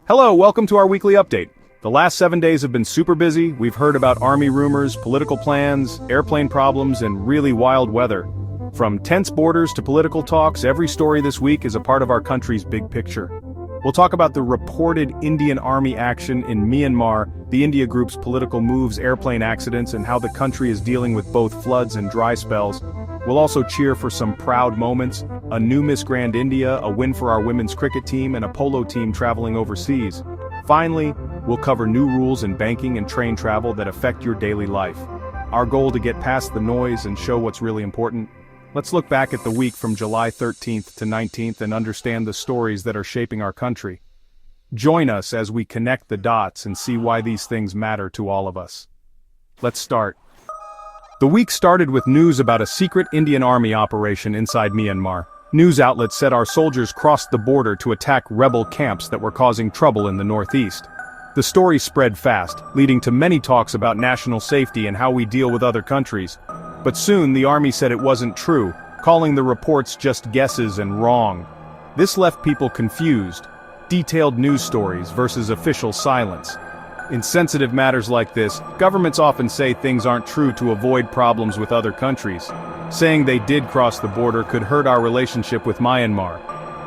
Hello, welcome to our weekly update. The last 7 days have been super busy. We've heard about army rumors, political plans, airplane problems, and really wild weather. From tense borders to political talks, every story this week is a part of our country's big picture. We'll talk about the reported Indian Army action in Myanmar, the India Group's political moves, airplane accidents, and how the country is dealing with both floods and dry spells. We'll also cheer for some proud moments, a new Miss Grand India, a win for our women's cricket team, and a polo team traveling overseas. Finally, we'll cover new rules in banking and train travel that affect your daily life. Our goal to get past the noise and show what's really important. Let's look back at the week from July 13th to 19th and understand the stories that are shaping our country. Join us as we connect the dots and see why these things matter to all of us. Let's start. The week started with news about a secret Indian Army operation inside Myanmar. News outlets said our soldiers crossed the border to attack rebel camps that were causing trouble in the northeast. The story spread fast, leading to many talks about national safety and how we deal with other countries. But soon the army said it wasn't true, calling the reports just guesses and wrong. This left people confused. Detailed news stories versus official silence. In sensitive matters like this, governments often say things aren't true to avoid problems with other countries. Saying they did cross the border could hurt our relationship with Myanmar.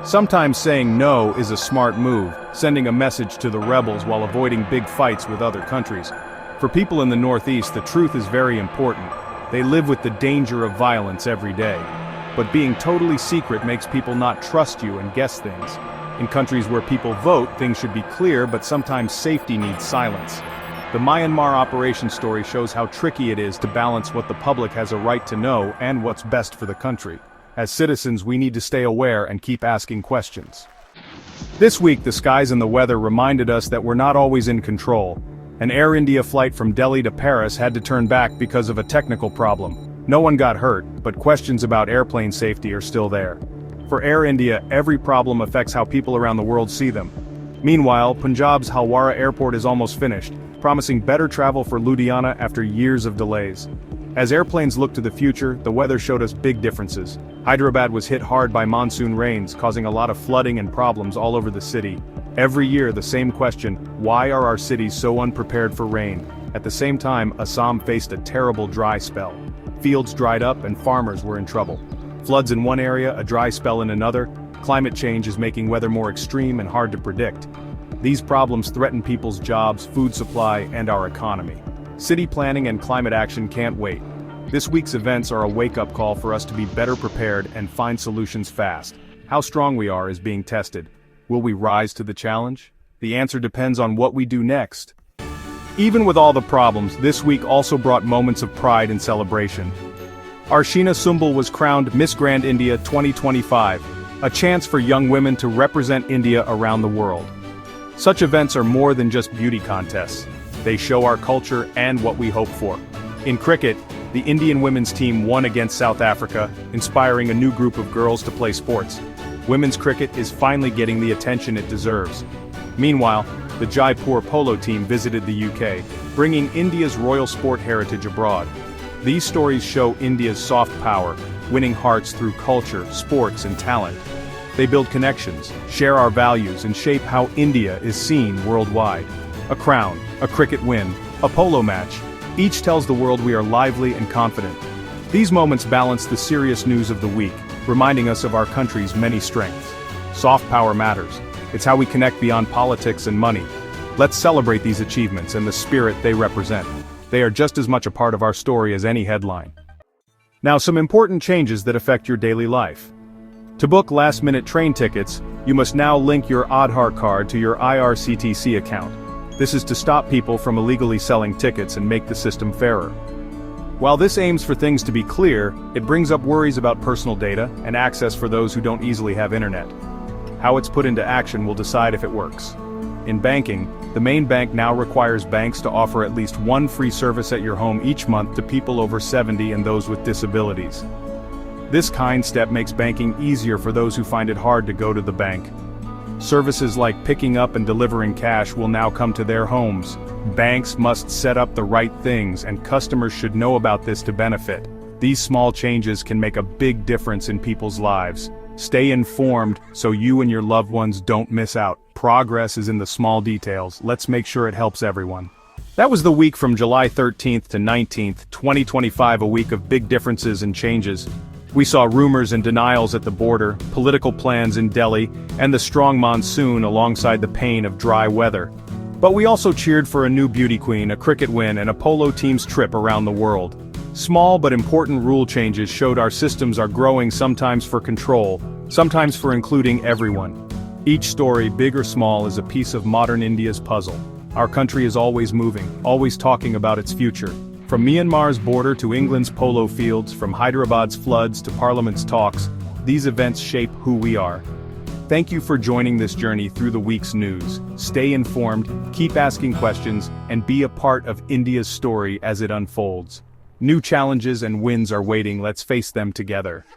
Sometimes saying no is a smart move, sending a message to the rebels while avoiding big fights with other countries. For people in the Northeast, the truth is very important. They live with the danger of violence every day. But being totally secret makes people not trust you and guess things. In countries where people vote, things should be clear, but sometimes safety needs silence. The Myanmar operation story shows how tricky it is to balance what the public has a right to know and what's best for the country. As citizens, we need to stay aware and keep asking questions. This week, the skies and the weather reminded us that we're not always in control. An Air India flight from Delhi to Paris had to turn back because of a technical problem. No one got hurt, but questions about airplane safety are still there. For Air India, every problem affects how people around the world see them. Meanwhile, Punjab's Halwara Airport is almost finished, promising better travel for Ludhiana after years of delays. As airplanes look to the future, the weather showed us big differences. Hyderabad was hit hard by monsoon rains, causing a lot of flooding and problems all over the city. Every year, the same question: why are our cities so unprepared for rain? At the same time, Assam faced a terrible dry spell. Fields dried up and farmers were in trouble. Floods in one area, a dry spell in another. Climate change is making weather more extreme and hard to predict. These problems threaten people's jobs, food supply, and our economy. City planning and climate action can't wait. This week's events are a wake-up call for us to be better prepared and find solutions fast. How strong we are is being tested. Will we rise to the challenge? The answer depends on what we do next. Even with all the problems, this week also brought moments of pride and celebration. Arshina Sumbul was crowned Miss Grand India 2025, a chance for young women to represent India around the world. Such events are more than just beauty contests. They show our culture and what we hope for. In cricket, the Indian women's team won against South Africa, inspiring a new group of girls to play sports. Women's cricket is finally getting the attention it deserves. Meanwhile, the Jaipur Polo team visited the UK, bringing India's royal sport heritage abroad. These stories show India's soft power, winning hearts through culture, sports, and talent. They build connections, share our values, and shape how India is seen worldwide. A crown, a cricket win, a polo match. Each tells the world we are lively and confident. These moments balance the serious news of the week, reminding us of our country's many strengths. Soft power matters. It's how we connect beyond politics and money. Let's celebrate these achievements and the spirit they represent. They are just as much a part of our story as any headline. Now, some important changes that affect your daily life. To book last-minute train tickets, you must now link your Aadhaar card to your IRCTC account. This is to stop people from illegally selling tickets and make the system fairer. While this aims for things to be clear, it brings up worries about personal data and access for those who don't easily have internet. How it's put into action will decide if it works. In banking, the main bank now requires banks to offer at least one free service at your home each month to people over 70 and those with disabilities. This kind step makes banking easier for those who find it hard to go to the bank. Services like picking up and delivering cash will now come to their homes. Banks must set up the right things, and customers should know about this to benefit. These small changes can make a big difference in people's lives. Stay informed so you and your loved ones don't miss out. Progress is in the small details. Let's make sure it helps everyone. That was the week from July 13th to 19th, 2025, a week of big differences and changes. We saw rumors and denials at the border, political plans in Delhi, and the strong monsoon alongside the pain of dry weather. But we also cheered for a new beauty queen, a cricket win, and a polo team's trip around the world. Small but important rule changes showed our systems are growing, sometimes for control, sometimes for including everyone. Each story, big or small, is a piece of modern India's puzzle. Our country is always moving, always talking about its future. From Myanmar's border to England's polo fields, from Hyderabad's floods to Parliament's talks, these events shape who we are. Thank you for joining this journey through the week's news. Stay informed, keep asking questions, and be a part of India's story as it unfolds. New challenges and wins are waiting, let's face them together.